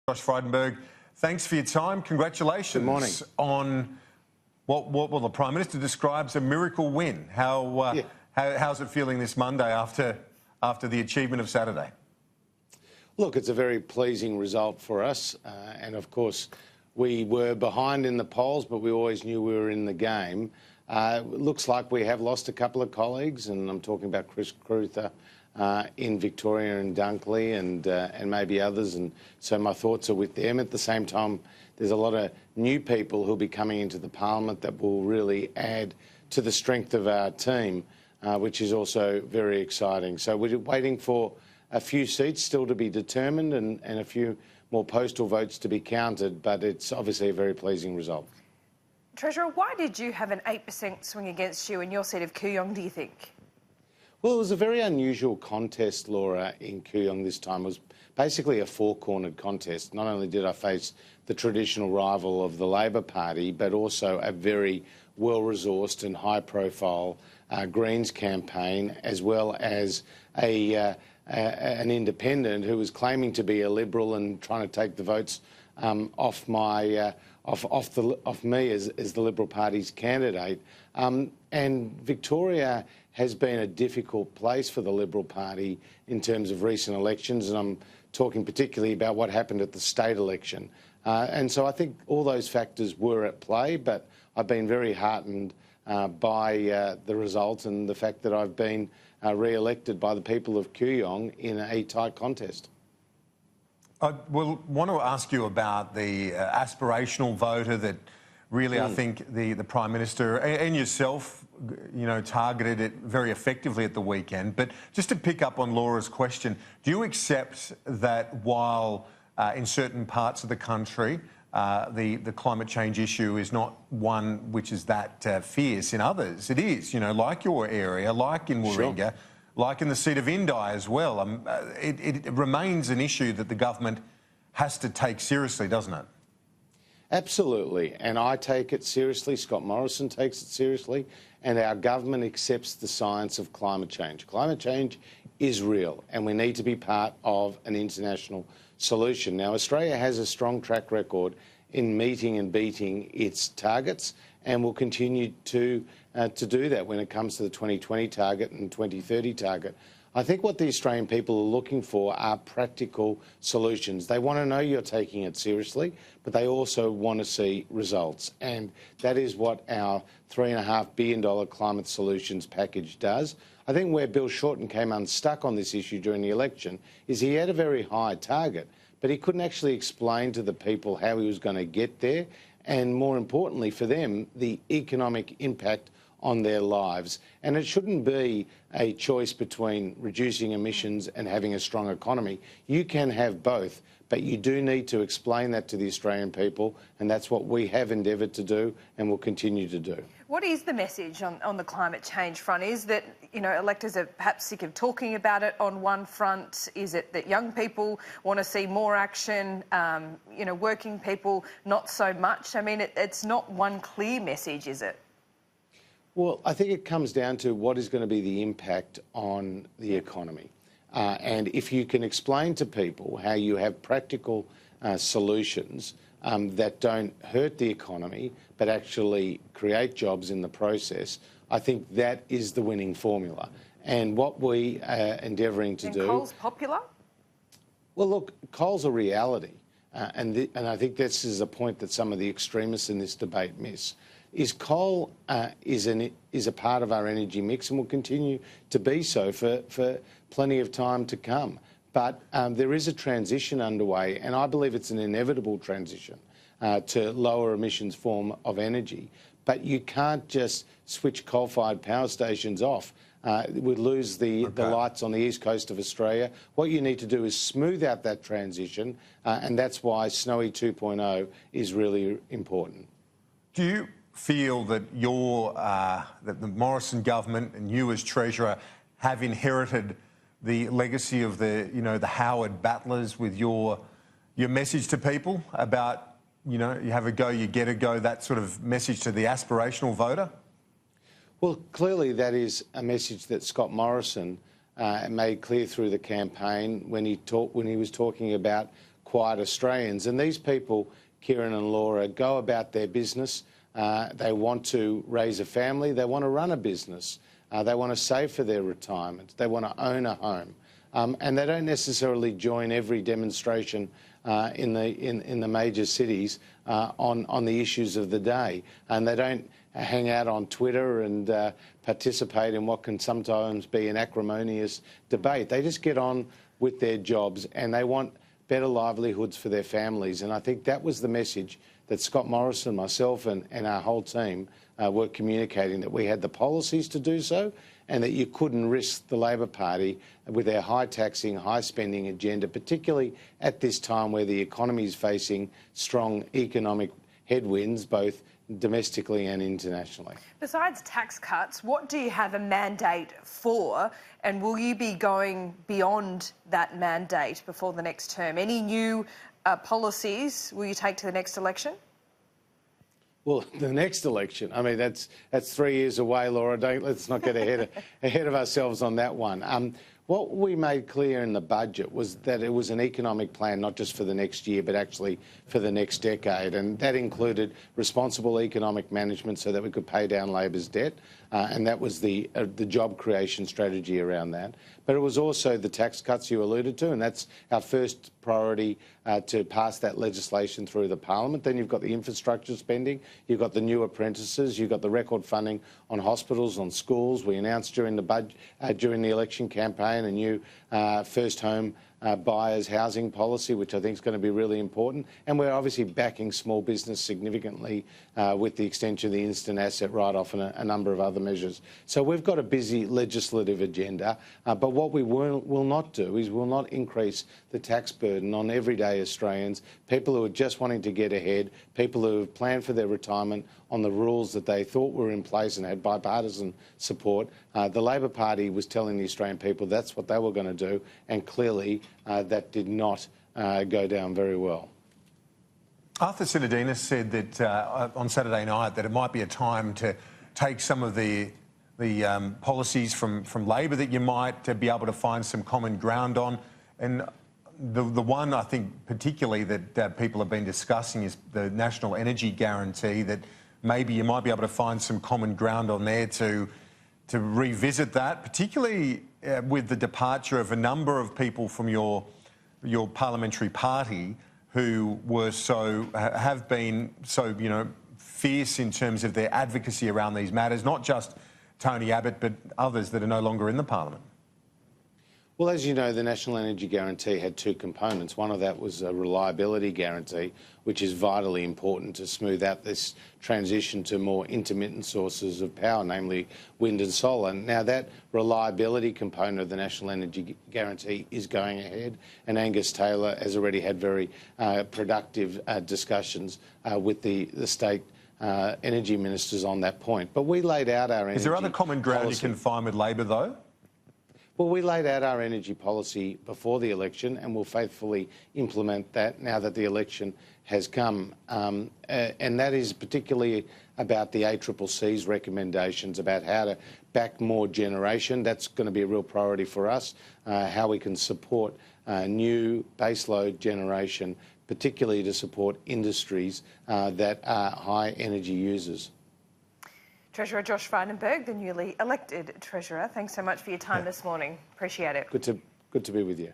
Josh Frydenberg, thanks for your time. Congratulations. Good morning. On what the Prime Minister describes a miracle win. How's it feeling this Monday after the achievement of Saturday? Look, it's a very pleasing result for us. And of course, we were behind in the polls, but we always knew we were in the game. It looks like we have lost a couple of colleagues, and I'm talking about Chris Cruther in Victoria and Dunkley and maybe others. And so my thoughts are with them. At the same time, there's a lot of new people who'll be coming into the parliament that will really add to the strength of our team, which is also very exciting. So we're waiting for a few seats still to be determined and a few more postal votes to be counted, but it's obviously a very pleasing result. Treasurer, why did you have an 8% swing against you in your seat of Kooyong, do you think? Well, it was a very unusual contest, Laura, in Kooyong this time. It was basically a four-cornered contest. Not only did I face the traditional rival of the Labor Party, but also a very well-resourced and high-profile Greens campaign, as well as an independent who was claiming to be a Liberal and trying to take the votes off me as the Liberal Party's candidate. And Victoria has been a difficult place for the Liberal Party in terms of recent elections, and I'm talking particularly about what happened at the state election. And so I think all those factors were at play, but I've been very heartened by the result and the fact that I've been re-elected by the people of Kooyong in a tight contest. I will want to ask you about the aspirational voter that really I think the Prime Minister and yourself, targeted it very effectively at the weekend. But just to pick up on Laura's question, do you accept that while in certain parts of the country the climate change issue is not one which is that fierce, in others it is, like your area, like in Warringah, sure, like in the seat of Indi as well? It remains an issue that the government has to take seriously, doesn't it? Absolutely, and I take it seriously, Scott Morrison takes it seriously, and our government accepts the science of climate change. Climate change is real, and we need to be part of an international solution. Now, Australia has a strong track record in meeting and beating its targets, and will continue to do that when it comes to the 2020 target and 2030 target. I think what the Australian people are looking for are practical solutions. They want to know you're taking it seriously, but they also want to see results. And that is what our $3.5 billion climate solutions package does. I think where Bill Shorten came unstuck on this issue during the election is he had a very high target, but he couldn't actually explain to the people how he was going to get there, and more importantly for them, the economic impact on their lives. And it shouldn't be a choice between reducing emissions and having a strong economy. You can have both, but you do need to explain that to the Australian people, and that's what we have endeavoured to do and will continue to do. What is the message on the climate change front? Is that, electors are perhaps sick of talking about it on one front? Is it that young people want to see more action, working people not so much? I mean, it's not one clear message, is it? Well, I think it comes down to what is going to be the impact on the economy. And if you can explain to people how you have practical solutions that don't hurt the economy but actually create jobs in the process, I think that is the winning formula. And what we are endeavouring to do... And coal's popular? Well, look, coal's a reality. And I think this is a point that some of the extremists in this debate miss. Coal is a part of our energy mix and will continue to be so for plenty of time to come. But there is a transition underway, and I believe it's an inevitable transition to lower emissions form of energy. But you can't just switch coal-fired power stations off. We'd lose the lights on the east coast of Australia. What you need to do is smooth out that transition, and that's why Snowy 2.0 is really important. Do you feel that that the Morrison government and you as Treasurer have inherited the legacy of the Howard battlers with your message to people about, you have a go, you get a go, that sort of message to the aspirational voter? Well, clearly that is a message that Scott Morrison made clear through the campaign when he was talking about quiet Australians. And these people, Kieran and Laura, go about their business. They want to raise a family. They want to run a business. They want to save for their retirement. They want to own a home. And they don't necessarily join every demonstration in the major cities on the issues of the day. And they don't hang out on Twitter and participate in what can sometimes be an acrimonious debate. They just get on with their jobs, and they want better livelihoods for their families. And I think that was the message that Scott Morrison, myself and our whole team were communicating, that we had the policies to do so and that you couldn't risk the Labor Party with their high taxing, high spending agenda, particularly at this time where the economy is facing strong economic headwinds, both domestically and internationally. Besides tax cuts, what do you have a mandate for, and will you be going beyond that mandate before the next term? Any new policies will you take to the next election? Well, the next election, I mean, that's 3 years away, Laura. Let's not get ahead of ourselves on that one. What we made clear in the budget was that it was an economic plan, not just for the next year, but actually for the next decade. And that included responsible economic management so that we could pay down Labor's debt. And that was the job creation strategy around that. But it was also the tax cuts you alluded to, and that's our first priority to pass that legislation through the parliament. Then you've got the infrastructure spending, you've got the new apprentices, you've got the record funding on hospitals, on schools. We announced during the election campaign a new first home buyers housing policy, which I think is going to be really important. And we're obviously backing small business significantly with the extension of the instant asset write-off and a number of other measures. So we've got a busy legislative agenda, but what we will not do is we'll not increase the tax burden on everyday Australians, people who are just wanting to get ahead, people who have planned for their retirement on the rules that they thought were in place and had bipartisan support. The Labor Party was telling the Australian people that's what they were going to do, and clearly that did not go down very well. Arthur Sinodinos said that on Saturday night that it might be a time to take some of the policies from Labor that you might be able to find some common ground on. And the one I think particularly that people have been discussing is the National Energy Guarantee, that maybe you might be able to find some common ground on there to revisit that, particularly with the departure of a number of people from your parliamentary party who have been so fierce in terms of their advocacy around these matters, not just Tony Abbott, but others that are no longer in the parliament. Well, as you know, the National Energy Guarantee had two components. One of that was a reliability guarantee, which is vitally important to smooth out this transition to more intermittent sources of power, namely wind and solar. Now, that reliability component of the National Energy Guarantee is going ahead, and Angus Taylor has already had very productive discussions with the state energy ministers on that point. But we laid out our energy. Is there other common ground policy. you can find with Labor, though? Well, we laid out our energy policy before the election, and we'll faithfully implement that now that the election has come. And that is particularly about the ACCC's recommendations about how to back more generation. That's going to be a real priority for us, how we can support new baseload generation, particularly to support industries that are high energy users. Treasurer Josh Frydenberg, the newly elected Treasurer, thanks so much for your time this morning. Appreciate it. Good to be with you.